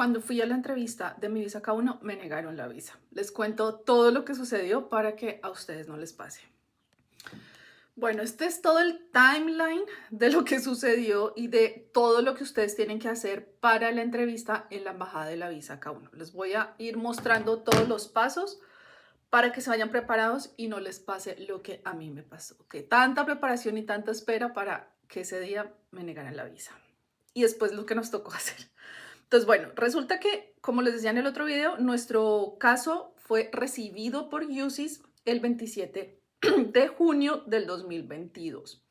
Cuando fui a la entrevista de mi visa K1, me negaron la visa. Les cuento todo lo que sucedió para que a ustedes no les pase. Bueno, este es todo el timeline de lo que sucedió y de todo lo que ustedes tienen que hacer para la entrevista en la embajada de la visa K1. Les voy a ir mostrando todos los pasos para que se vayan preparados y no les pase lo que a mí me pasó. Que tanta preparación y tanta espera para que ese día me negaran la visa. Y después lo que nos tocó hacer. Entonces, bueno, resulta que, como les decía en el otro video, nuestro caso fue recibido por UCIS el 27 de junio del 2022.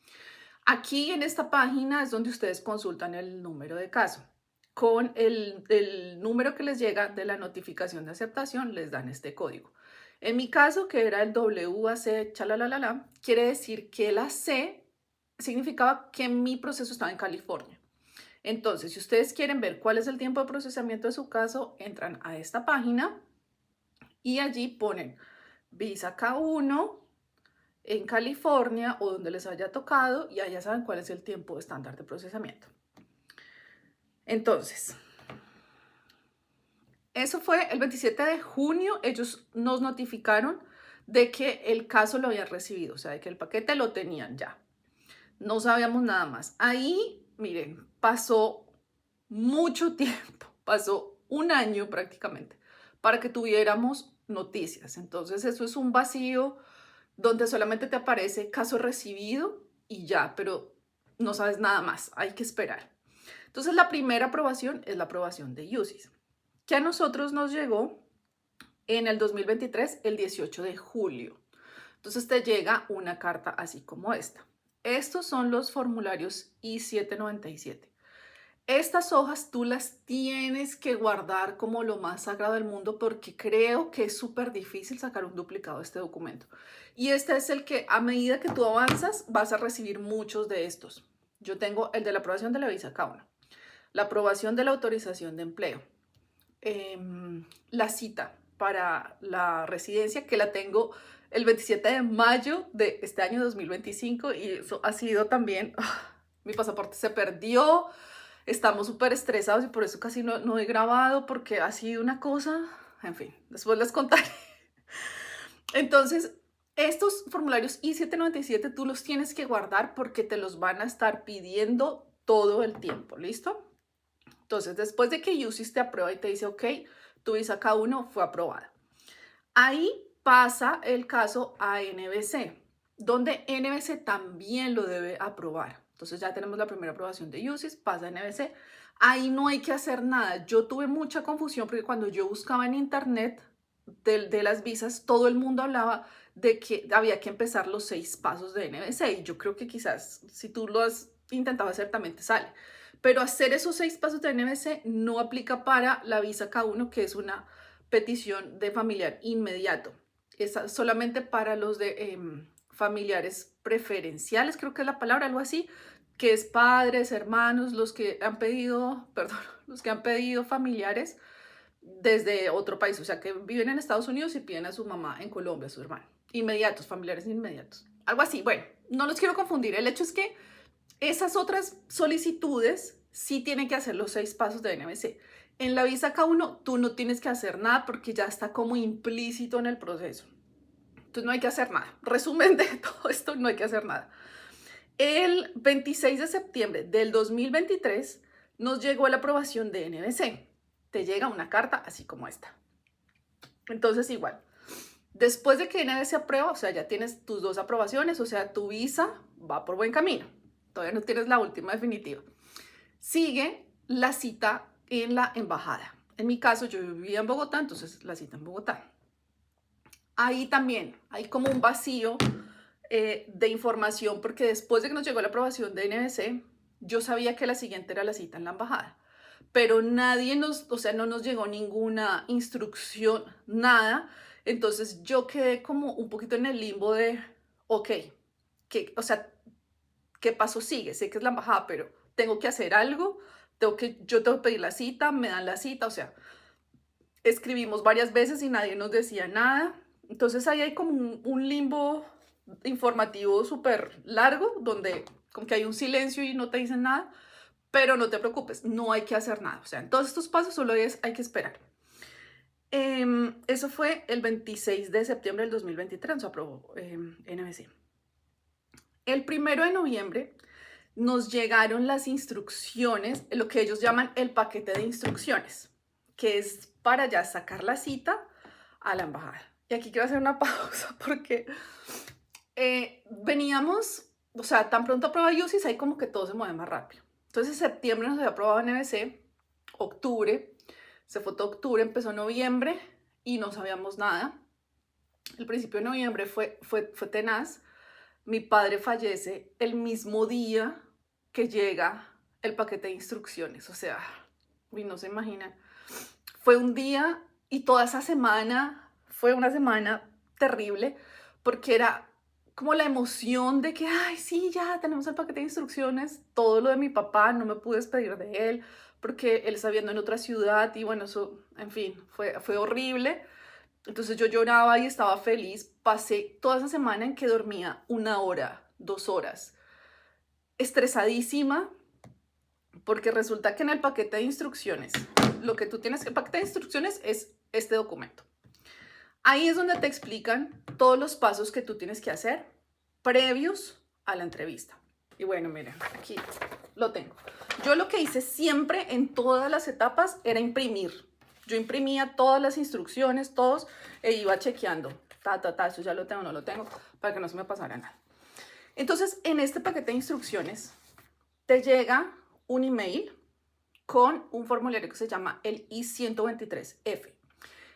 Aquí en esta página es donde ustedes consultan el número de caso. Con el número que les llega de la notificación de aceptación, les dan este código. En mi caso, que era el WAC, chalalalala, quiere decir que la C significaba que mi proceso estaba en California. Entonces, si ustedes quieren ver cuál es el tiempo de procesamiento de su caso, entran a esta página y allí ponen visa K1 en California o donde les haya tocado y allá saben cuál es el tiempo estándar de procesamiento. Entonces, eso fue el 27 de junio. Ellos nos notificaron de que el caso lo habían recibido, o sea, de que el paquete lo tenían ya. No sabíamos nada más. Ahí, miren, pasó mucho tiempo, pasó un año prácticamente, para que tuviéramos noticias. Entonces eso es un vacío donde solamente te aparece caso recibido y ya, pero no sabes nada más, hay que esperar. Entonces la primera aprobación es la aprobación de UCIS, que a nosotros nos llegó en el 2023, el 18 de julio. Entonces te llega una carta así como esta. Estos son los formularios I-797. Estas hojas tú las tienes que guardar como lo más sagrado del mundo porque creo que es súper difícil sacar un duplicado de este documento. Y este es el que a medida que tú avanzas vas a recibir muchos de estos. Yo tengo el de la aprobación de la visa K1, la aprobación de la autorización de empleo, la cita para la residencia que la tengo el 27 de mayo de este año 2025 y eso ha sido también, mi pasaporte se perdió. Estamos súper estresados y por eso casi no he grabado porque ha sido una cosa, en fin, después les contaré. Entonces, estos formularios I-797 tú los tienes que guardar porque te los van a estar pidiendo todo el tiempo, ¿listo? Entonces, después de que UCIS te aprueba y te dice, ok, tu visa K1 fue aprobada. Ahí pasa el caso a NBC, donde NBC también lo debe aprobar. Entonces ya tenemos la primera aprobación de UCIS, pasa a NBC. Ahí no hay que hacer nada. Yo tuve mucha confusión porque cuando yo buscaba en internet de las visas, todo el mundo hablaba de que había que empezar los 6 pasos de NBC. Y yo creo que quizás si tú lo has intentado hacer también te sale. Pero hacer esos 6 pasos de NBC no aplica para la visa K1, que es una petición de familiar inmediato. Es solamente para los de familiares preferenciales, creo que es la palabra, algo así, que es padres, hermanos, los que han pedido, perdón, los que han pedido familiares desde otro país, o sea, que viven en Estados Unidos y piden a su mamá en Colombia, a su hermano. Inmediatos, familiares inmediatos. Algo así. Bueno, no los quiero confundir. El hecho es que esas otras solicitudes sí tienen que hacer los 6 pasos de NBC. En la visa K1 tú no tienes que hacer nada porque ya está como implícito en el proceso. Entonces no hay que hacer nada. Resumen de todo esto, no hay que hacer nada. El 26 de septiembre del 2023 nos llegó la aprobación de NBC. Te llega una carta así como esta. Entonces igual, después de que NBC aprueba, o sea, ya tienes tus 2 aprobaciones, o sea, tu visa va por buen camino. Todavía no tienes la última definitiva. Sigue la cita en la embajada. En mi caso, yo vivía en Bogotá, entonces la cita en Bogotá. Ahí también hay como un vacío de información, porque después de que nos llegó la aprobación de NBC, yo sabía que la siguiente era la cita en la embajada, pero nadie nos, o sea, no nos llegó ninguna instrucción, nada. Entonces yo quedé como un poquito en el limbo de, ok, o sea, ¿qué paso sigue? Sé que es la embajada, pero tengo que hacer algo, yo tengo que pedir la cita, me dan la cita, o sea, escribimos varias veces y nadie nos decía nada. Entonces ahí hay como un limbo informativo súper largo, donde como que hay un silencio y no te dicen nada. pero no te preocupes, no hay que hacer nada. O sea, en todos estos pasos solo hay que esperar. Eso fue el 26 de septiembre del 2023, nos aprobó NBC. El 1 de noviembre nos llegaron las instrucciones, lo que ellos llaman el paquete de instrucciones, que es para ya sacar la cita a la embajada. Y aquí quiero hacer una pausa porque veníamos, o sea, tan pronto aprobó UCIS, ahí como que todo se mueve más rápido. Entonces, septiembre nos había aprobado NBC, octubre, se fue todo octubre, empezó noviembre y no sabíamos nada. El principio de noviembre fue tenaz. Mi padre fallece el mismo día que llega el paquete de instrucciones. O sea, no se imagina. Fue un día y toda esa semana fue una semana terrible porque era como la emoción de que, ay, sí, ya tenemos el paquete de instrucciones, todo lo de mi papá, no me pude despedir de él porque él está viviendo en otra ciudad y bueno, eso, en fin, fue horrible. Entonces yo lloraba y estaba feliz. Pasé toda esa semana en que dormía 1 hora, 2 horas, estresadísima, porque resulta que en el paquete de instrucciones, lo que tú tienes, el paquete de instrucciones es este documento. Ahí es donde te explican todos los pasos que tú tienes que hacer previos a la entrevista. Y bueno, miren, aquí lo tengo. Yo lo que hice siempre en todas las etapas era imprimir. Yo imprimía todas las instrucciones, todos, e iba chequeando. Eso ya lo tengo, no lo tengo, para que no se me pasara nada. Entonces, en este paquete de instrucciones, te llega un email con un formulario que se llama el I-123F.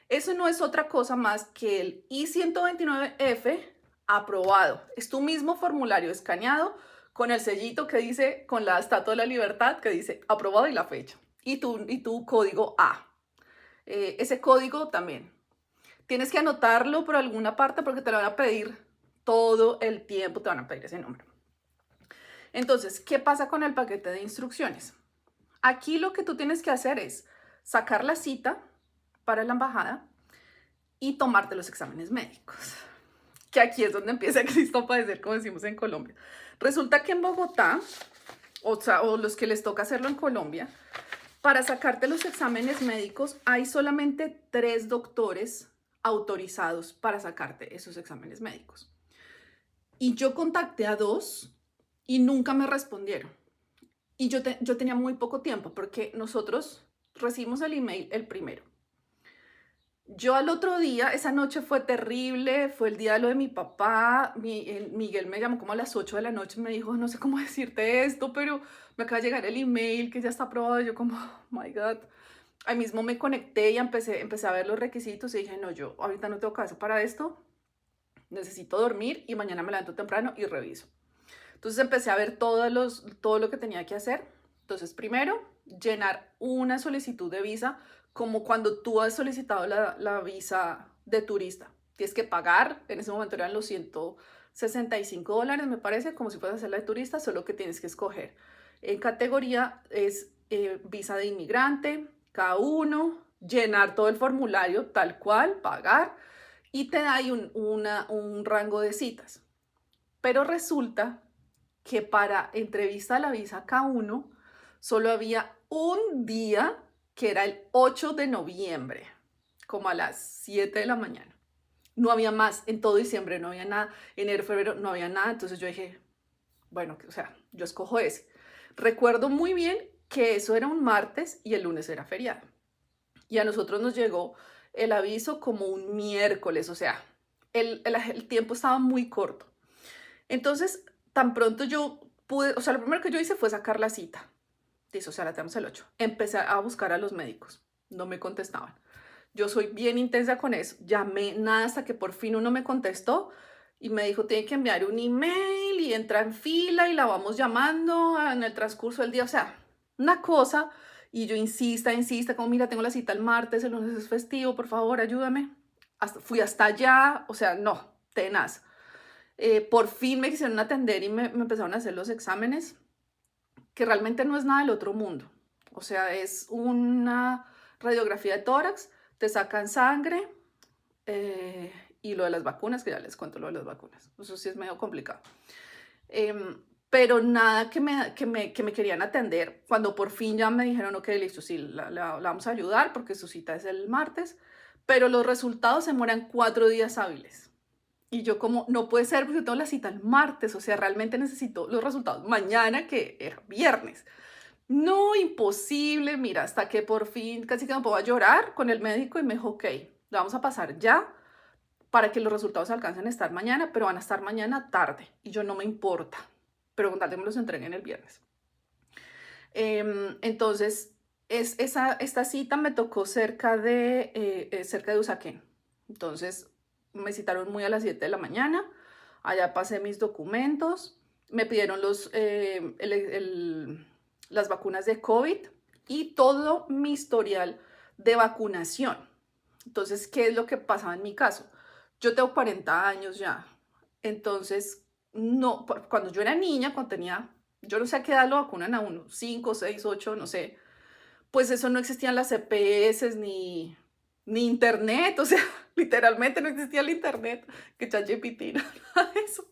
Eso no es otra cosa más que el I-129F aprobado. Es tu mismo formulario escaneado con el sellito que dice, con la Estatua de la Libertad que dice aprobado y la fecha. Y tu código A. Ese código también. Tienes que anotarlo por alguna parte porque te lo van a pedir todo el tiempo, te van a pedir ese número. Entonces, ¿qué pasa con el paquete de instrucciones? Aquí lo que tú tienes que hacer es sacar la cita para la embajada y tomarte los exámenes médicos. Que aquí es donde empieza Cristo a padecer, como decimos en Colombia. Resulta que en Bogotá, o los que les toca hacerlo en Colombia, para sacarte los exámenes médicos hay solamente 3 doctores autorizados para sacarte esos exámenes médicos. Y yo contacté a 2 y nunca me respondieron. Y yo tenía muy poco tiempo porque nosotros recibimos el email el primero. Yo al otro día, esa noche fue terrible, fue el día de lo de mi papá. Miguel me llamó como a las 8 de la noche y me dijo, no sé cómo decirte esto, pero me acaba de llegar el email que ya está aprobado. Y yo como, oh my God. Ahí mismo me conecté y empecé a ver los requisitos y dije, no, yo ahorita no tengo cabeza para esto, necesito dormir y mañana me levanto temprano y reviso. Entonces empecé a ver todo lo que tenía que hacer. Entonces, primero, llenar una solicitud de visa, como cuando tú has solicitado la visa de turista. Tienes que pagar, en ese momento eran los $165, me parece, como si fueras a hacer la de turista, solo que tienes que escoger. En categoría es visa de inmigrante, K1, llenar todo el formulario tal cual, pagar, y te da ahí un rango de citas. Pero resulta que para entrevista a la visa K1 solo había un día, que era el 8 de noviembre, como a las 7 de la mañana. No había más, en todo diciembre no había nada, enero, febrero no había nada, entonces yo dije, bueno, o sea, yo escojo ese. Recuerdo muy bien que eso era un martes y el lunes era feriado. Y a nosotros nos llegó el aviso como un miércoles, o sea, el tiempo estaba muy corto. Entonces, tan pronto yo pude, o sea, lo primero que yo hice fue sacar la cita. Dice, o sea, la tenemos el 8. Empecé a buscar a los médicos. No me contestaban. Yo soy bien intensa con eso. Llamé nada hasta que por fin uno me contestó y me dijo, tiene que enviar un email y entra en fila y la vamos llamando en el transcurso del día. O sea, una cosa. Y yo insista, como, mira, tengo la cita el martes, el lunes es festivo, por favor, ayúdame. Fui hasta allá, o sea, no, tenaz. Por fin me quisieron atender y me empezaron a hacer los exámenes, que realmente no es nada del otro mundo. O sea, es una radiografía de tórax, te sacan sangre y lo de las vacunas, que ya les cuento lo de las vacunas. Eso sí es medio complicado. pero nada que me querían atender. Cuando por fin ya me dijeron, ok, listo, sí, la vamos a ayudar porque su cita es el martes, pero los resultados se demoran 4 días hábiles. Y yo como, no puede ser porque yo tengo la cita el martes, o sea, realmente necesito los resultados mañana, que era viernes. No, imposible, mira, hasta que por fin casi que me puedo llorar con el médico y me dijo, ok, la vamos a pasar ya para que los resultados alcancen a estar mañana, pero van a estar mañana tarde. Y yo no me importa, pero con tal de me los entreguen el viernes. Entonces, esta cita me tocó cerca de Usaquén. Entonces, me citaron muy a las 7 de la mañana. Allá pasé mis documentos. Me pidieron las vacunas de COVID y todo mi historial de vacunación. Entonces, ¿qué es lo que pasaba en mi caso? Yo tengo 40 años ya. Entonces, no, cuando yo era niña, cuando tenía, yo no sé a qué edad lo vacunan a uno, 5, 6, 8, no sé, pues eso no existían las EPS ni internet, o sea, literalmente no existía el internet, que ChatGPT, nada de eso.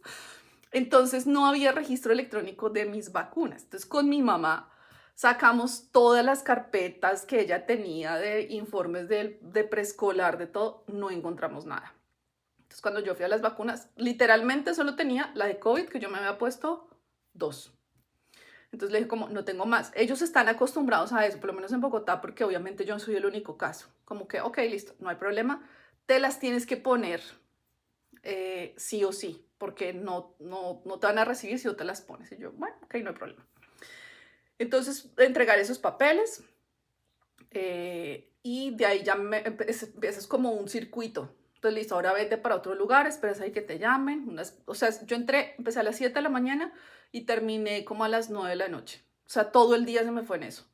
Entonces no había registro electrónico de mis vacunas. Entonces con mi mamá sacamos todas las carpetas que ella tenía de informes de preescolar, de todo, no encontramos nada. Entonces cuando yo fui a las vacunas, literalmente solo tenía la de COVID, que yo me había puesto 2. Entonces le dije como, no tengo más. Ellos están acostumbrados a eso, por lo menos en Bogotá, porque obviamente yo no soy el único caso. Como que, ok, listo, no hay problema. Te las tienes que poner sí o sí, porque no te van a recibir si no te las pones. Y yo, bueno, ok, no hay problema. Entonces, entregar esos papeles y de ahí ya empiezas como un circuito. Entonces, listo, ahora vete para otro lugar, esperas ahí que te llamen. O sea, yo empecé a las 7 de la mañana y terminé como a las 9 de la noche. O sea, todo el día se me fue en eso.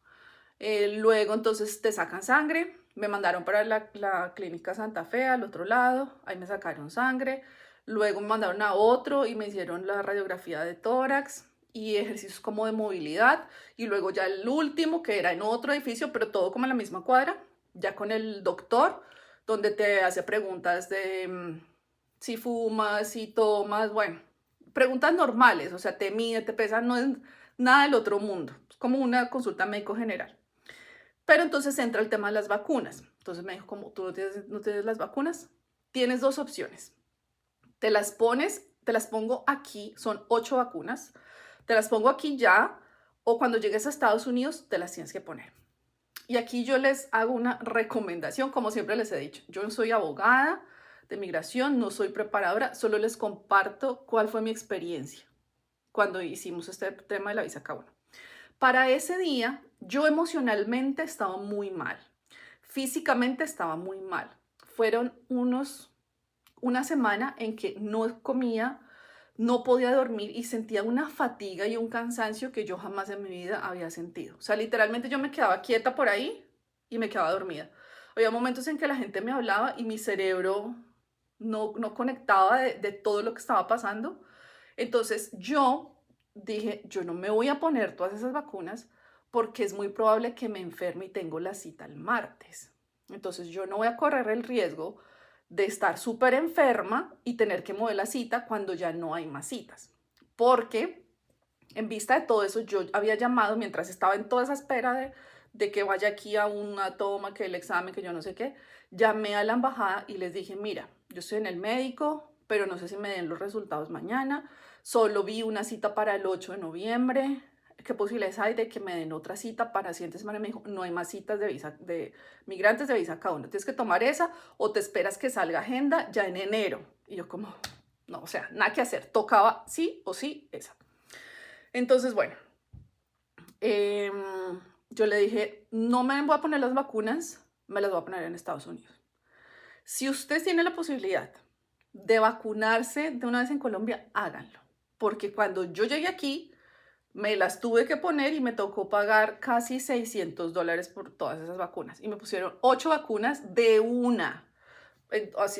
Luego, entonces, te sacan sangre. Me mandaron para la clínica Santa Fe, al otro lado. Ahí me sacaron sangre. Luego me mandaron a otro y me hicieron la radiografía de tórax y ejercicios como de movilidad. Y luego ya el último, que era en otro edificio, pero todo como en la misma cuadra, ya con el doctor, donde te hace preguntas de si fumas, si tomas, bueno, preguntas normales, o sea, te mide, te pesa, no es nada del otro mundo, es como una consulta médico general. Pero entonces entra el tema de las vacunas. Entonces me dijo, como tú no tienes las vacunas, tienes dos opciones. Te las pongo aquí, son 8 vacunas, te las pongo aquí ya, o cuando llegues a Estados Unidos te las tienes que poner. Y aquí yo les hago una recomendación, como siempre les he dicho, yo no soy abogada de migración, no soy preparadora, solo les comparto cuál fue mi experiencia cuando hicimos este tema de la visa K1. Para ese día, yo emocionalmente estaba muy mal, físicamente estaba muy mal. Fueron una semana en que no comía, no podía dormir y sentía una fatiga y un cansancio que yo jamás en mi vida había sentido. O sea, literalmente yo me quedaba quieta por ahí y me quedaba dormida. Había momentos en que la gente me hablaba y mi cerebro no conectaba de todo lo que estaba pasando. Entonces yo dije, yo no me voy a poner todas esas vacunas porque es muy probable que me enferme y tengo la cita el martes. Entonces yo no voy a correr el riesgo de estar súper enferma y tener que mover la cita cuando ya no hay más citas. Porque en vista de todo eso, yo había llamado mientras estaba en toda esa espera de que vaya aquí a una toma, que el examen, que yo no sé qué, llamé a la embajada y les dije, mira, yo estoy en el médico, pero no sé si me den los resultados mañana, solo vi una cita para el 8 de noviembre, ¿qué posibilidades hay de que me den otra cita para la siguiente semana? Me dijo, no hay más citas de migrantes de visa K1, tienes que tomar esa o te esperas que salga agenda ya en enero. Y yo como, no, o sea, nada que hacer, tocaba sí o sí esa. Entonces, bueno, yo le dije, no me voy a poner las vacunas, me las voy a poner en Estados Unidos. Si usted tiene la posibilidad de vacunarse de una vez en Colombia, háganlo. Porque cuando yo llegué aquí, me las tuve que poner y me tocó pagar casi $600 por todas esas vacunas. Y me pusieron 8 vacunas de una.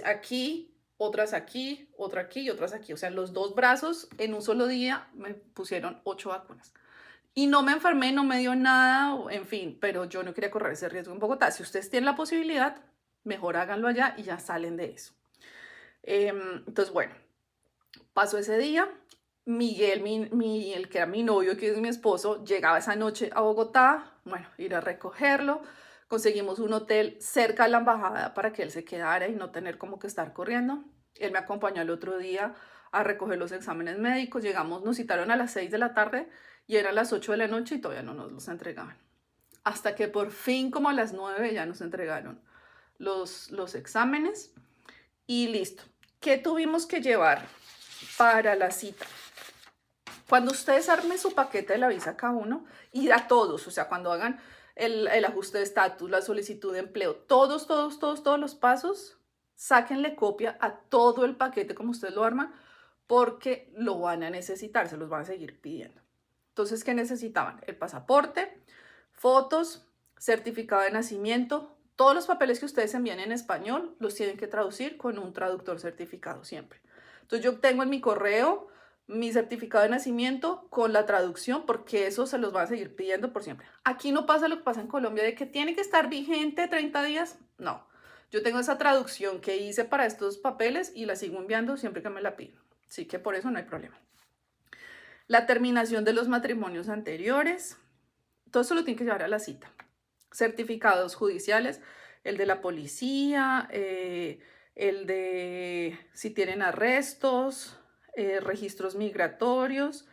Aquí, otras aquí, otra aquí y otras aquí. O sea, los 2 brazos en un solo día me pusieron 8 vacunas. Y no me enfermé, no me dio nada, en fin, pero yo no quería correr ese riesgo en Bogotá. Si ustedes tienen la posibilidad, mejor háganlo allá y ya salen de eso. Entonces, bueno, pasó ese día, Miguel, el que era mi novio, que es mi esposo, llegaba esa noche a Bogotá, bueno, ir a recogerlo. Conseguimos un hotel cerca de la embajada para que él se quedara y no tener como que estar corriendo. Él me acompañó el otro día a recoger los exámenes médicos. Llegamos, nos citaron a las 6 de la tarde y eran las 8 de la noche y todavía no nos los entregaban. Hasta que por fin, como a las 9, ya nos entregaron los exámenes y listo. ¿Qué tuvimos que llevar para la cita? Cuando ustedes armen su paquete de la visa K1 y a todos, o sea, cuando hagan el ajuste de estatus, la solicitud de empleo, todos los pasos, sáquenle copia a todo el paquete como ustedes lo arman, porque lo van a necesitar, se los van a seguir pidiendo. Entonces, ¿qué necesitaban? El pasaporte, fotos, certificado de nacimiento, todos los papeles que ustedes envíen en español los tienen que traducir con un traductor certificado siempre. Entonces, yo tengo en mi correo mi certificado de nacimiento con la traducción, porque eso se los va a seguir pidiendo por siempre. Aquí no pasa lo que pasa en Colombia, de que tiene que estar vigente 30 días. No, yo tengo esa traducción que hice para estos papeles y la sigo enviando siempre que me la piden. Así que por eso no hay problema. La terminación de los matrimonios anteriores, todo eso lo tiene que llevar a la cita. Certificados judiciales, el de la policía, el de si tienen arrestos, registros migratorios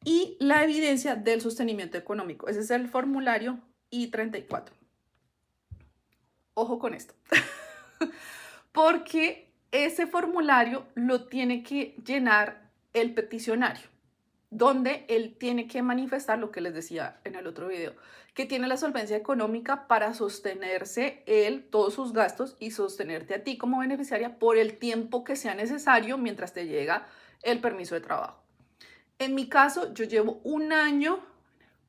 y la evidencia del sostenimiento económico. Ese es el formulario I-34. Ojo con esto, porque ese formulario lo tiene que llenar el peticionario, donde él tiene que manifestar lo que les decía en el otro video, que tiene la solvencia económica para sostenerse él, todos sus gastos y sostenerte a ti como beneficiaria por el tiempo que sea necesario mientras te llega el permiso de trabajo. En mi caso, yo llevo un año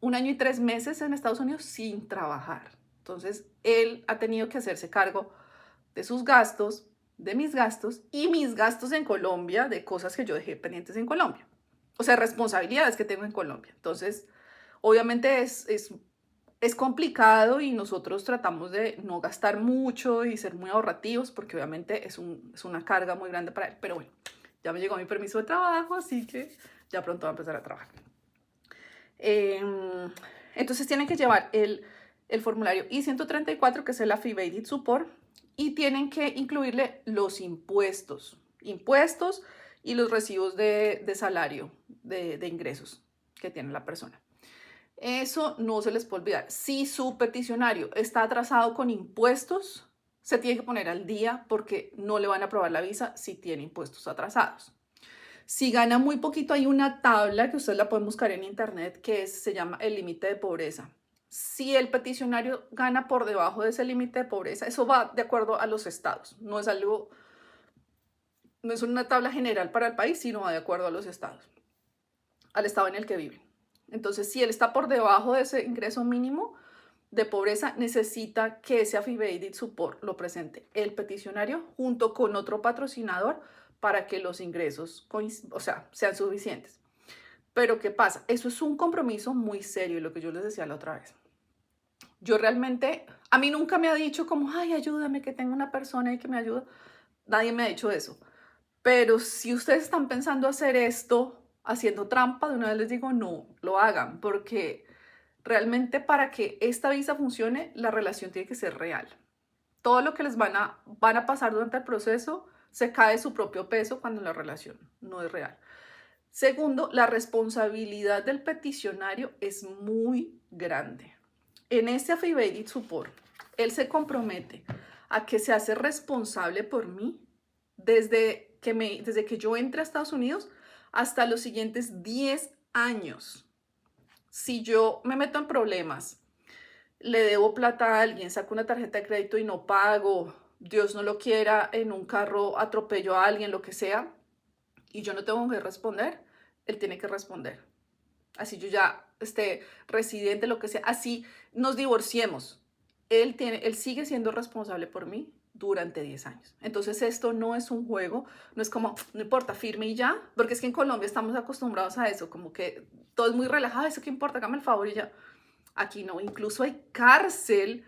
y 3 meses en Estados Unidos sin trabajar. Entonces, él ha tenido que hacerse cargo de sus gastos, de mis gastos y mis gastos en Colombia, de cosas que yo dejé pendientes en Colombia. O sea, responsabilidades que tengo en Colombia. Entonces, obviamente es complicado y nosotros tratamos de no gastar mucho y ser muy ahorrativos porque obviamente es una carga muy grande para él. Pero bueno, ya me llegó mi permiso de trabajo, así que ya pronto va a empezar a trabajar. Entonces tienen que llevar el formulario I-134, que es el Affidavit Support, y tienen que incluirle los impuestos y los recibos de salario, de ingresos que tiene la persona. Eso no se les puede olvidar. Si su peticionario está atrasado con impuestos, se tiene que poner al día porque no le van a aprobar la visa si tiene impuestos atrasados. Si gana muy poquito, hay una tabla que ustedes la pueden buscar en internet que se llama el límite de pobreza. Si el peticionario gana por debajo de ese límite de pobreza, eso va de acuerdo a los estados. No es una tabla general para el país, sino va de acuerdo a los estados, al estado en el que viven. Entonces, si él está por debajo de ese ingreso mínimo de pobreza, necesita que ese Affidavit Support lo presente el peticionario junto con otro patrocinador para que los ingresos, sean suficientes. Pero ¿qué pasa? Eso es un compromiso muy serio, lo que yo les decía la otra vez. Yo realmente, a mí nunca me ha dicho como, ay, ayúdame, que tengo una persona y que me ayuda. Nadie me ha dicho eso. Pero si ustedes están pensando hacer esto, haciendo trampa, de una vez les digo, no lo hagan, porque realmente para que esta visa funcione, la relación tiene que ser real. Todo lo que les van a pasar durante el proceso se cae de su propio peso cuando la relación no es real. Segundo, la responsabilidad del peticionario es muy grande. En este Affidavit Support, él se compromete a que se hace responsable por mí desde que yo entre a Estados Unidos hasta los siguientes 10 años. Si yo me meto en problemas, le debo plata a alguien, saco una tarjeta de crédito y no pago, Dios no lo quiera, en un carro atropello a alguien, lo que sea, y yo no tengo que responder, él tiene que responder. Así yo ya esté residente, lo que sea, así nos divorciemos, él sigue siendo responsable por mí durante 10 años. Entonces esto no es un juego, no es como, no importa, firme y ya, porque es que en Colombia estamos acostumbrados a eso, como que todo es muy relajado, eso qué importa, hágame el favor y ya. Aquí no, incluso hay cárcel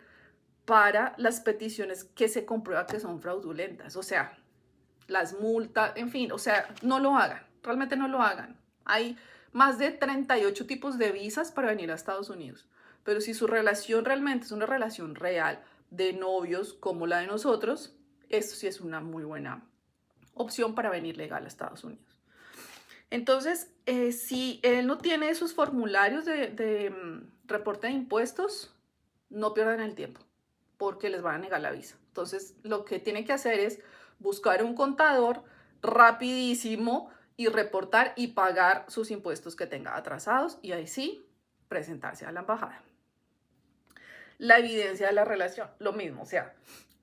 para las peticiones que se comprueba que son fraudulentas, o sea, las multas, en fin, o sea, no lo hagan, realmente no lo hagan. Hay más de 38 tipos de visas para venir a Estados Unidos. Pero si su relación realmente es una relación real de novios como la de nosotros, esto sí es una muy buena opción para venir legal a Estados Unidos. Entonces, si él no tiene esos formularios de reporte de impuestos, no pierdan el tiempo porque les van a negar la visa. Entonces, lo que tiene que hacer es buscar un contador rapidísimo y reportar y pagar sus impuestos que tenga atrasados y ahí sí presentarse a la embajada. La evidencia de la relación, lo mismo, o sea,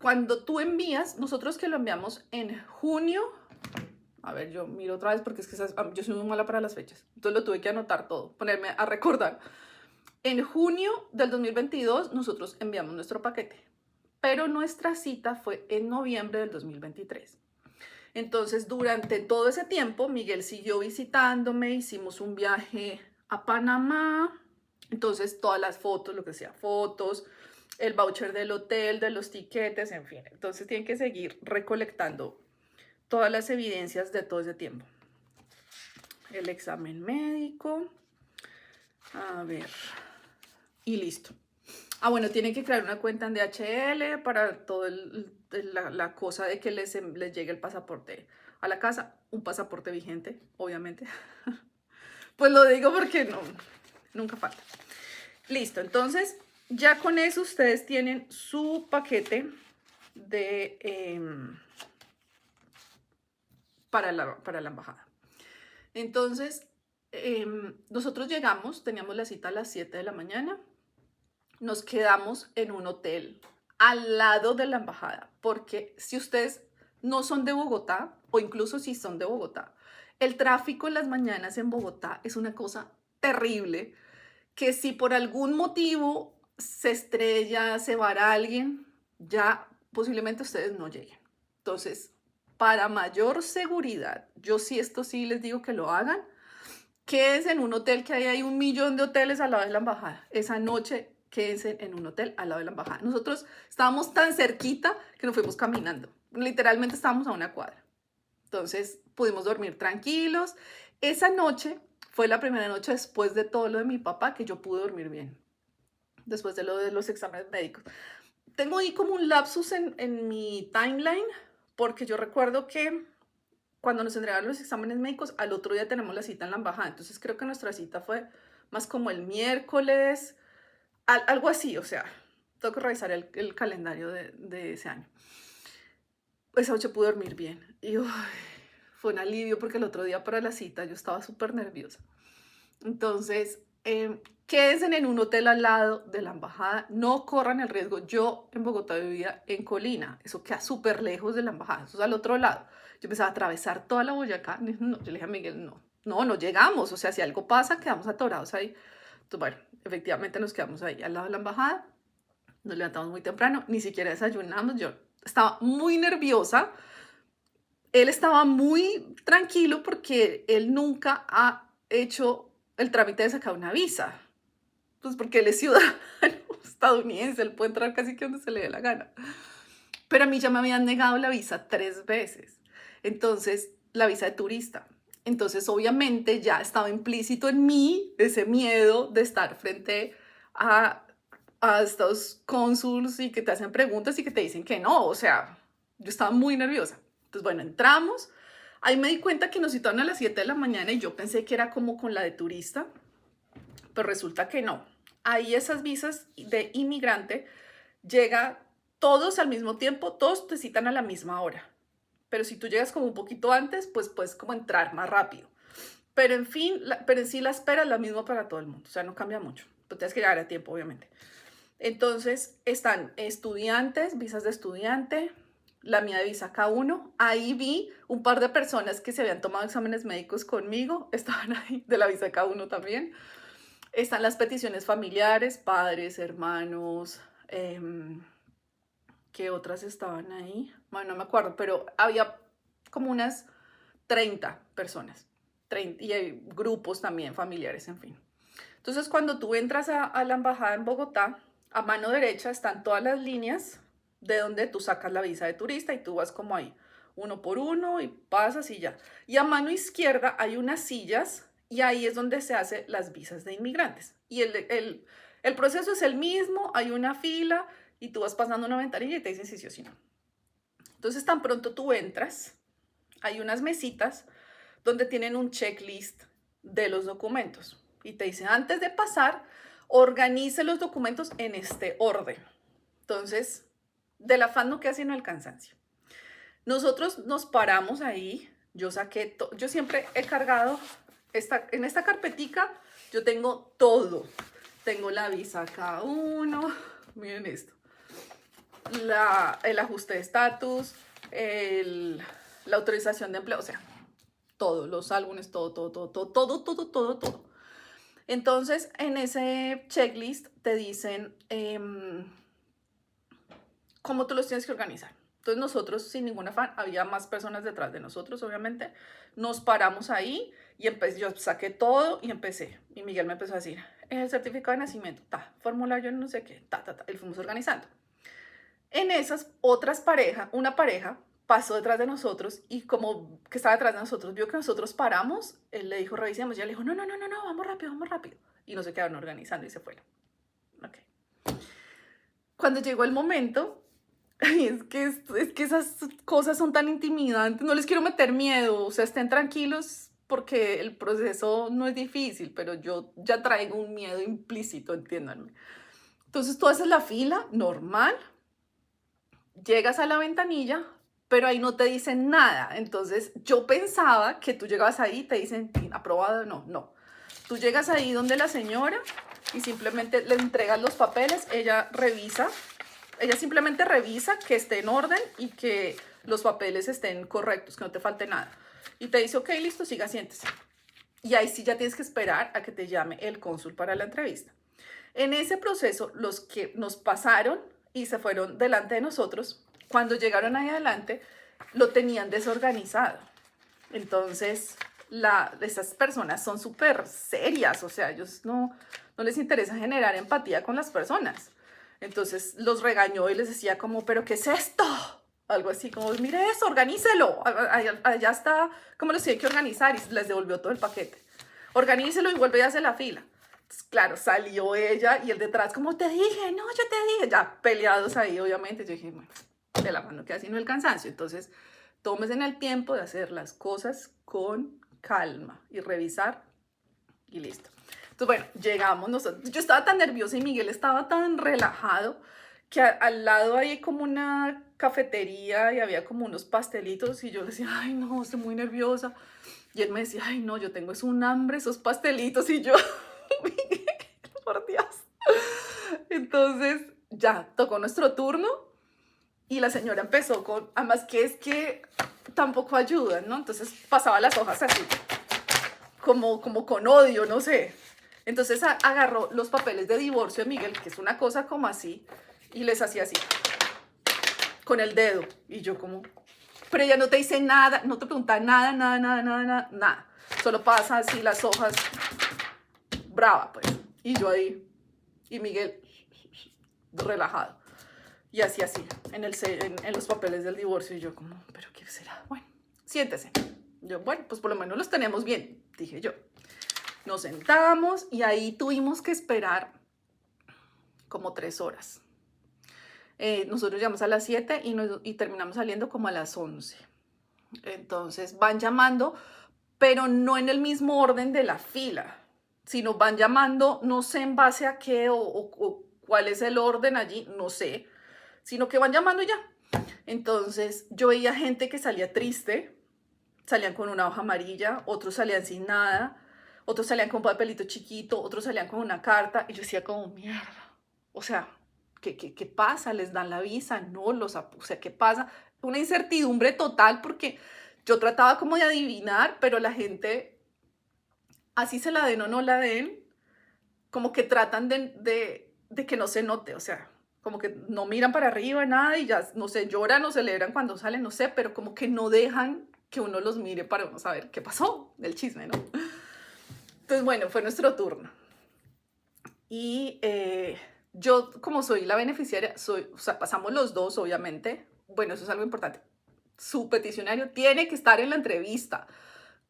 cuando tú envías, nosotros que lo enviamos en junio, a ver, yo miro otra vez porque es que yo soy muy mala para las fechas, entonces lo tuve que anotar todo, ponerme a recordar. En junio del 2022 nosotros enviamos nuestro paquete, pero nuestra cita fue en noviembre del 2023. Entonces, durante todo ese tiempo, Miguel siguió visitándome, hicimos un viaje a Panamá, entonces todas las fotos, lo que sea, fotos, el voucher del hotel, de los tiquetes, en fin. Entonces tienen que seguir recolectando todas las evidencias de todo ese tiempo. El examen médico, a ver, y listo. Ah, bueno, tienen que crear una cuenta en DHL para todo la cosa de que les llegue el pasaporte a la casa. Un pasaporte vigente, obviamente. Pues lo digo porque no, nunca falta. Listo, entonces ya con eso ustedes tienen su paquete de, para la embajada. Entonces, nosotros llegamos, teníamos la cita a las 7 de la mañana. Nos quedamos en un hotel al lado de la embajada, porque si ustedes no son de Bogotá, o incluso si son de Bogotá, el tráfico en las mañanas en Bogotá es una cosa terrible, que si por algún motivo se estrella, se vara alguien, ya posiblemente ustedes no lleguen. Entonces, para mayor seguridad, yo sí, esto sí les digo que lo hagan, quédense en un hotel, que hay 1.000.000 de hoteles al lado de la embajada. Esa noche quédense en un hotel al lado de la embajada. Nosotros estábamos tan cerquita que nos fuimos caminando. Literalmente estábamos a una cuadra. Entonces pudimos dormir tranquilos. Esa noche fue la primera noche después de todo lo de mi papá que yo pude dormir bien. Después de lo de los exámenes médicos. Tengo ahí como un lapsus en mi timeline porque yo recuerdo que cuando nos entregaron los exámenes médicos, al otro día tenemos la cita en la embajada. Entonces creo que nuestra cita fue más como el miércoles, algo así, o sea, tengo que revisar el calendario de ese año. Esa noche pude dormir bien y fue un alivio porque el otro día para la cita yo estaba súper nerviosa. Entonces, quédense en un hotel al lado de la embajada, no corran el riesgo. Yo en Bogotá vivía en Colina, eso queda súper lejos de la embajada, eso es al otro lado. Yo empezaba a atravesar toda la Boyacá, no, yo le dije a Miguel, no llegamos, o sea, si algo pasa, quedamos atorados ahí. Entonces, bueno, efectivamente nos quedamos ahí al lado de la embajada, nos levantamos muy temprano, ni siquiera desayunamos, yo estaba muy nerviosa. Él estaba muy tranquilo porque él nunca ha hecho el trámite de sacar una visa. Pues porque él es ciudadano estadounidense, él puede entrar casi que donde se le dé la gana. Pero a mí ya me habían negado la visa 3 veces. Entonces, la visa de turista. Entonces, obviamente, ya estaba implícito en mí ese miedo de estar frente a estos cónsuls y que te hacen preguntas y que te dicen que no. O sea, yo estaba muy nerviosa. Entonces, bueno, entramos. Ahí me di cuenta que nos citaron a las 7 de la mañana y yo pensé que era como con la de turista, pero resulta que no. Ahí esas visas de inmigrante llega todos al mismo tiempo, todos te citan a la misma hora. Pero si tú llegas como un poquito antes, pues puedes como entrar más rápido. Pero en fin, pero en sí la espera es la misma para todo el mundo, o sea, no cambia mucho. Pero tienes que llegar a tiempo, obviamente. Entonces están estudiantes, visas de estudiante, la mía de visa K1. Ahí vi un par de personas que se habían tomado exámenes médicos conmigo, estaban ahí, de la visa K1 también. Están las peticiones familiares, padres, hermanos, ¿qué otras estaban ahí? Bueno, no me acuerdo, pero había como unas 30 personas. 30, y hay grupos también familiares, en fin. Entonces, cuando tú entras a la embajada en Bogotá, a mano derecha están todas las líneas de donde tú sacas la visa de turista y tú vas como ahí, uno por uno y pasas y ya. Y a mano izquierda hay unas sillas y ahí es donde se hacen las visas de inmigrantes. Y el proceso es el mismo, hay una fila y tú vas pasando una ventanilla y te dicen si sí o si no. Entonces, tan pronto tú entras, hay unas mesitas donde tienen un checklist de los documentos y te dicen, antes de pasar, organice los documentos en este orden. Entonces, del afán no queda sino el cansancio. Nosotros nos paramos ahí, yo siempre he cargado, en esta carpetica, yo tengo todo. Tengo la visa K1, miren esto, el ajuste de estatus, la autorización de empleo, o sea, todo, los álbumes, todo. Entonces, en ese checklist te dicen cómo tú los tienes que organizar. Entonces nosotros, sin ningún afán, había más personas detrás de nosotros, obviamente, nos paramos ahí y yo saqué todo y empecé. Y Miguel me empezó a decir, el certificado de nacimiento, formulario no sé qué, y fuimos organizando. En esas otras una pareja pasó detrás de nosotros y como que estaba detrás de nosotros, vio que nosotros paramos, él le dijo, revisemos, y ella le dijo, no, vamos rápido. Y no se quedaron organizando y se fueron. Okay. Cuando llegó el momento, es que esas cosas son tan intimidantes, no les quiero meter miedo, o sea, estén tranquilos porque el proceso no es difícil, pero yo ya traigo un miedo implícito, entiéndanme. Entonces tú haces la fila normal, llegas a la ventanilla, pero ahí no te dicen nada. Entonces yo pensaba que tú llegabas ahí y te dicen aprobado, no. Tú llegas ahí donde la señora y simplemente le entregas los papeles, ella simplemente revisa que esté en orden y que los papeles estén correctos, que no te falte nada. Y te dice, ok, listo, siga, siéntese. Y ahí sí ya tienes que esperar a que te llame el cónsul para la entrevista. En ese proceso, los que nos pasaron y se fueron delante de nosotros, cuando llegaron ahí adelante, lo tenían desorganizado. Entonces, esas personas son súper serias, o sea, ellos no les interesa generar empatía con las personas. Entonces, los regañó y les decía como, ¿pero qué es esto? Algo así como, mire eso, organícelo, allá está, ¿cómo lo tiene que organizar? Y les devolvió todo el paquete. Organícelo y vuelve y hace la fila. Entonces, claro, salió ella y el detrás, como te dije, no, yo te dije, ya peleados ahí, obviamente. Yo dije, bueno, de la mano queda sino el cansancio. Entonces, tómese en el tiempo de hacer las cosas con calma y revisar y listo. Entonces, bueno, llegamos nosotros. Yo estaba tan nerviosa y Miguel estaba tan relajado que al lado hay como una cafetería y había como unos pastelitos y yo le decía, ay, no, estoy muy nerviosa. Y él me decía, ay, no, yo tengo un hambre, esos pastelitos. Y yo, por Dios. Entonces, ya, tocó nuestro turno y la señora empezó con, además que es que tampoco ayudan, ¿no? Entonces pasaba las hojas así, como con odio, no sé. Entonces agarró los papeles de divorcio de Miguel, que es una cosa como así, y les hacía así, con el dedo. Y yo como, pero ella no te dice nada, no te pregunta nada. Solo pasa así las hojas, brava, pues. Y yo ahí, y Miguel, relajado. Y así, en los papeles del divorcio. Y yo como, ¿pero qué será? Bueno, siéntese. Yo, bueno, pues por lo menos los tenemos bien, dije yo. Nos sentamos y ahí tuvimos que esperar como 3 horas. Nosotros llegamos a las 7 y terminamos saliendo como a las 11. Entonces van llamando, pero no en el mismo orden de la fila, sino van llamando, no sé en base a qué o cuál es el orden allí, no sé, sino que van llamando ya. Entonces yo veía gente que salía triste, salían con una hoja amarilla, otros salían sin nada, otros salían con un papelito chiquito, otros salían con una carta, y yo decía como, mierda, o sea, ¿qué pasa? ¿Les dan la visa? No, o sea, ¿qué pasa? Una incertidumbre total porque yo trataba como de adivinar, pero la gente, así se la den o no la den, como que tratan de que no se note, o sea, como que no miran para arriba, nada, y ya, no sé, lloran o celebran cuando salen, no sé, pero como que no dejan que uno los mire para uno saber qué pasó del chisme, ¿no? Entonces, bueno, fue nuestro turno. Y yo, como soy la beneficiaria, o sea, pasamos los dos, obviamente. Bueno, eso es algo importante. Su peticionario tiene que estar en la entrevista.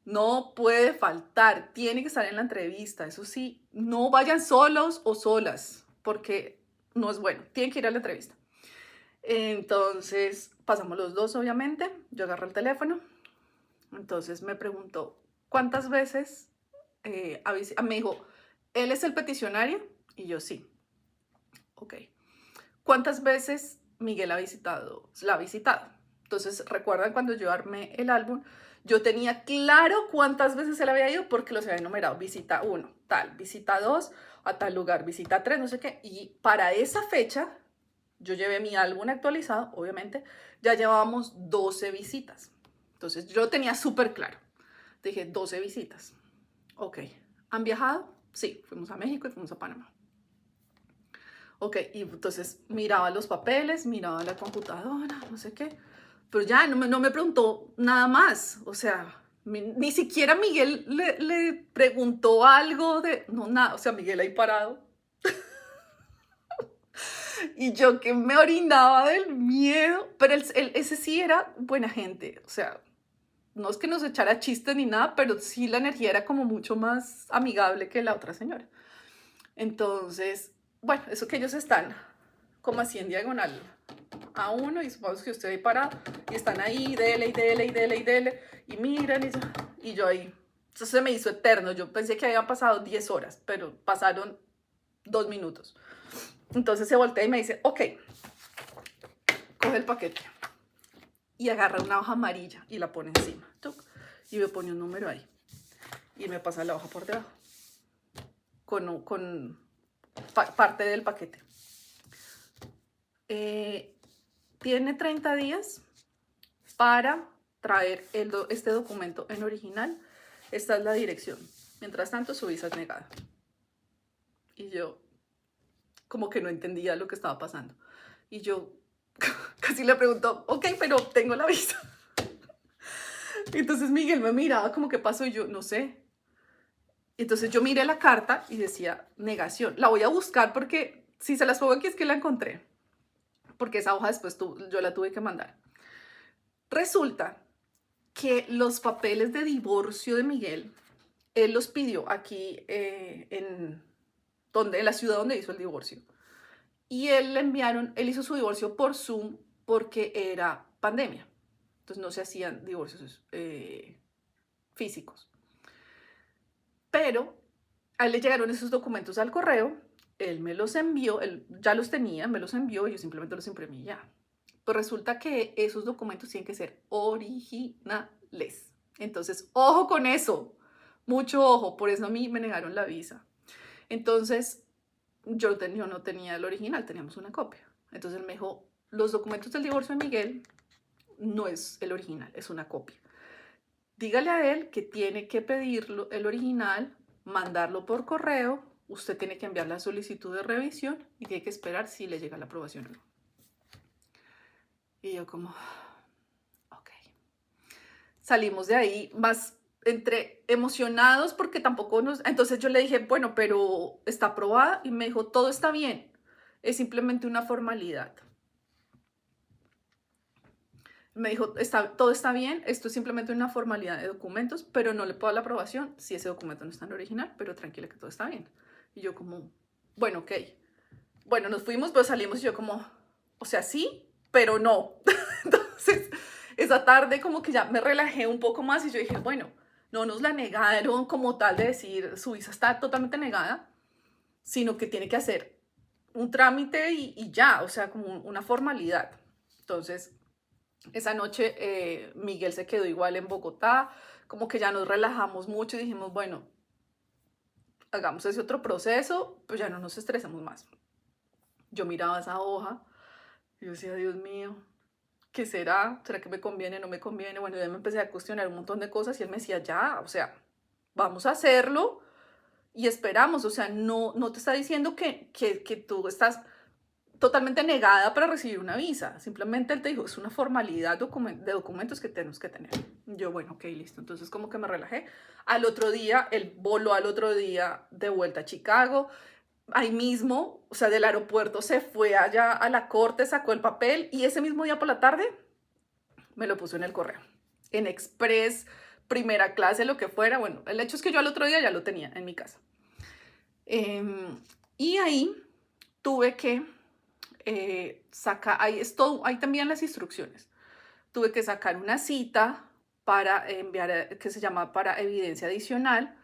No puede faltar, tiene que estar en la entrevista. Eso sí, no vayan solos o solas, porque no es bueno, tienen que ir a la entrevista. Entonces, pasamos los dos, obviamente. Yo agarré el teléfono. Entonces me preguntó, ¿cuántas veces me dijo, ¿él es el peticionario? Y yo, sí. Ok. ¿Cuántas veces Miguel la ha visitado? Entonces, ¿recuerdan cuando yo armé el álbum? Yo tenía claro cuántas veces él había ido porque los había enumerado. Visita 1, tal, visita 2, a tal lugar, visita 3, no sé qué. Y para esa fecha, yo llevé mi álbum actualizado, obviamente, ya llevábamos 12 visitas. Entonces, yo lo tenía súper claro. Dije, 12 visitas. Ok, ¿han viajado? Sí, fuimos a México y fuimos a Panamá. Ok, y entonces miraba los papeles, miraba la computadora, no sé qué, pero ya no me preguntó nada más. O sea, ni siquiera Miguel le preguntó algo de, no, nada, o sea, Miguel ahí parado. Y yo que me orinaba del miedo, pero ese sí era buena gente, o sea, no es que nos echara chistes ni nada, pero sí la energía era como mucho más amigable que la otra señora. Entonces, bueno, eso que ellos están como así en diagonal a uno y supongamos que usted ahí parado y están ahí, dele y dele y dele y dele y miran y yo ahí. Entonces se me hizo eterno. Yo pensé que habían pasado 10 horas, pero pasaron 2 minutos. Entonces se voltea y me dice, ok, coge el paquete y agarra una hoja amarilla y la pone encima. Y me pone un número ahí y me pasa la hoja por debajo con parte del paquete. Tiene 30 días para traer este documento en original. Esta es la dirección. Mientras tanto, su visa es negada. Y yo como que no entendía lo que estaba pasando. Y yo casi le pregunto, ok, pero tengo la visa. Entonces Miguel me miraba como que pasó y yo no sé. Entonces yo miré la carta y decía negación. La voy a buscar porque si se las pongo aquí es que la encontré. Porque esa hoja después yo la tuve que mandar. Resulta que los papeles de divorcio de Miguel, él los pidió aquí en la ciudad donde hizo el divorcio. Y él hizo su divorcio por Zoom porque era pandemia. Entonces no se hacían divorcios físicos. Pero a él le llegaron esos documentos al correo, él me los envió, él ya los tenía, me los envió y yo simplemente los imprimí ya. Pues resulta que esos documentos tienen que ser originales. Entonces, ojo con eso, mucho ojo, por eso a mí me negaron la visa. Entonces, yo no tenía el original, teníamos una copia. Entonces él me dijo, los documentos del divorcio de Miguel no es el original, es una copia. Dígale a él que tiene que pedirlo, el original, mandarlo por correo, usted tiene que enviar la solicitud de revisión y tiene que esperar si le llega la aprobación o no. Y yo como, ok. Salimos de ahí más entre emocionados porque tampoco nos... Entonces yo le dije, bueno, pero está aprobada y me dijo, todo está bien, es simplemente una formalidad. Me dijo, todo está bien, esto es simplemente una formalidad de documentos, pero no le puedo dar la aprobación si ese documento no está en original, pero tranquila que todo está bien. Y yo como, bueno, ok. Bueno, nos fuimos, pero salimos y yo como, o sea, sí, pero no. Entonces, esa tarde como que ya me relajé un poco más y yo dije, bueno, no nos la negaron como tal de decir, su visa está totalmente negada, sino que tiene que hacer un trámite y ya, o sea, como una formalidad. Entonces, esa noche Miguel se quedó igual en Bogotá, como que ya nos relajamos mucho y dijimos, bueno, hagamos ese otro proceso, pues ya no nos estresamos más. Yo miraba esa hoja y yo decía, Dios mío, ¿qué será? ¿Será que me conviene? ¿No me conviene? Bueno, ya me empecé a cuestionar un montón de cosas y él me decía, ya, o sea, vamos a hacerlo y esperamos, o sea, no te está diciendo que tú estás totalmente negada para recibir una visa. Simplemente él te dijo, es una formalidad de documentos que tenemos que tener. Yo, bueno, ok, listo. Entonces como que me relajé. Al otro día, él voló al otro día de vuelta a Chicago. Ahí mismo, o sea, del aeropuerto se fue allá a la corte, sacó el papel y ese mismo día por la tarde me lo puso en el correo. En Express, primera clase, lo que fuera. Bueno, el hecho es que yo al otro día ya lo tenía en mi casa. Y ahí tuve que sacar, ahí también las instrucciones. Tuve que sacar una cita para enviar, que se llama para evidencia adicional,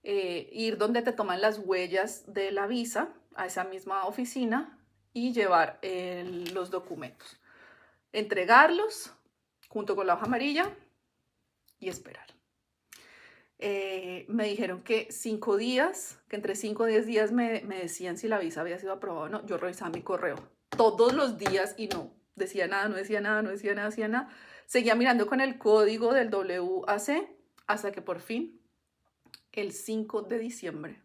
ir donde te toman las huellas de la visa a esa misma oficina y llevar los documentos, entregarlos junto con la hoja amarilla y esperar. Me dijeron que 5 días, que entre 5 o 10 días me decían si la visa había sido aprobada o no. Yo revisaba mi correo todos los días y no decía nada, no decía nada, no decía nada, hacía nada. Seguía mirando con el código del WAC hasta que por fin, el 5 de diciembre,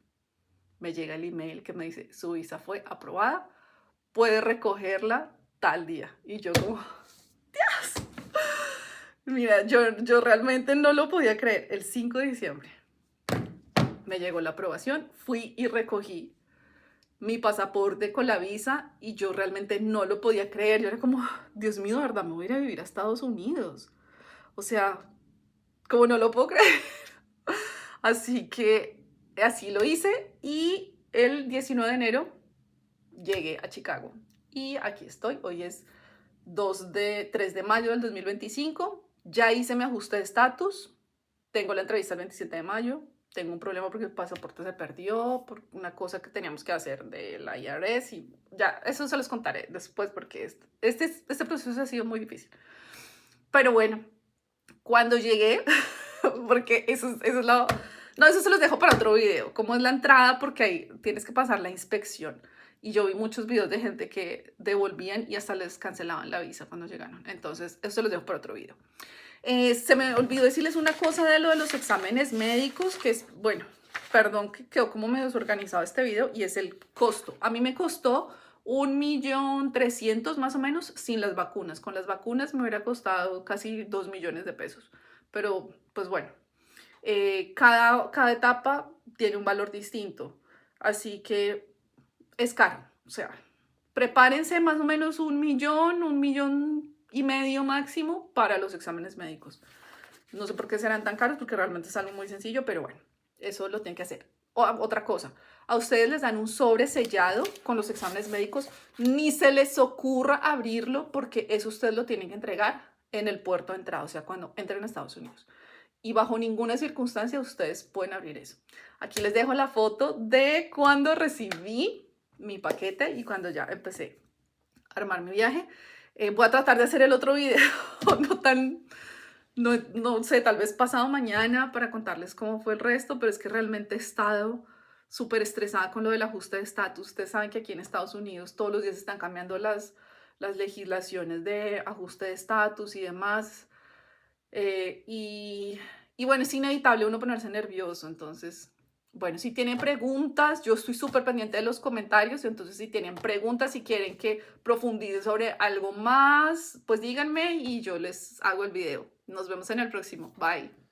me llega el email que me dice, su visa fue aprobada, puede recogerla tal día. Y yo como, Dios. Mira, yo realmente no lo podía creer. El 5 de diciembre me llegó la aprobación, fui y recogí mi pasaporte con la visa y yo realmente no lo podía creer. Yo era como, Dios mío, ¿verdad? Me voy a ir a vivir a Estados Unidos. O sea, como no lo puedo creer. Así que así lo hice y el 19 de enero llegué a Chicago. Y aquí estoy, hoy es 3 de mayo del 2025. Ya hice mi ajuste de estatus, tengo la entrevista el 27 de mayo, tengo un problema porque el pasaporte se perdió, por una cosa que teníamos que hacer de la IRS y ya, eso se los contaré después porque este proceso ha sido muy difícil. Pero bueno, cuando llegué, porque eso es lo... No, eso se los dejo para otro video, cómo es la entrada, porque ahí tienes que pasar la inspección. Y yo vi muchos videos de gente que devolvían y hasta les cancelaban la visa cuando llegaron. Entonces, eso se los dejo para otro video. Se me olvidó decirles una cosa de lo de los exámenes médicos, que es, bueno, perdón que quedó como medio desorganizado este video, y es el costo. A mí me costó 1.300.000 más o menos sin las vacunas. Con las vacunas me hubiera costado casi 2 millones de pesos. Pero, pues bueno, cada etapa tiene un valor distinto. Así que es caro. O sea, prepárense más o menos 1.500.000 máximo para los exámenes médicos. No sé por qué serán tan caros, porque realmente es algo muy sencillo, pero bueno, eso lo tienen que hacer. Otra cosa, a ustedes les dan un sobre sellado con los exámenes médicos, ni se les ocurra abrirlo porque eso ustedes lo tienen que entregar en el puerto de entrada, o sea, cuando entren a Estados Unidos. Y bajo ninguna circunstancia ustedes pueden abrir eso. Aquí les dejo la foto de cuando recibí mi paquete y cuando ya empecé a armar mi viaje. Voy a tratar de hacer el otro video, no sé, tal vez pasado mañana para contarles cómo fue el resto, pero es que realmente he estado súper estresada con lo del ajuste de estatus. Ustedes saben que aquí en Estados Unidos todos los días están cambiando las legislaciones de ajuste de estatus y demás. Y bueno, es inevitable uno ponerse nervioso. Entonces, bueno, si tienen preguntas, yo estoy súper pendiente de los comentarios. Entonces, si tienen preguntas, si quieren que profundice sobre algo más, pues díganme y yo les hago el video. Nos vemos en el próximo. Bye.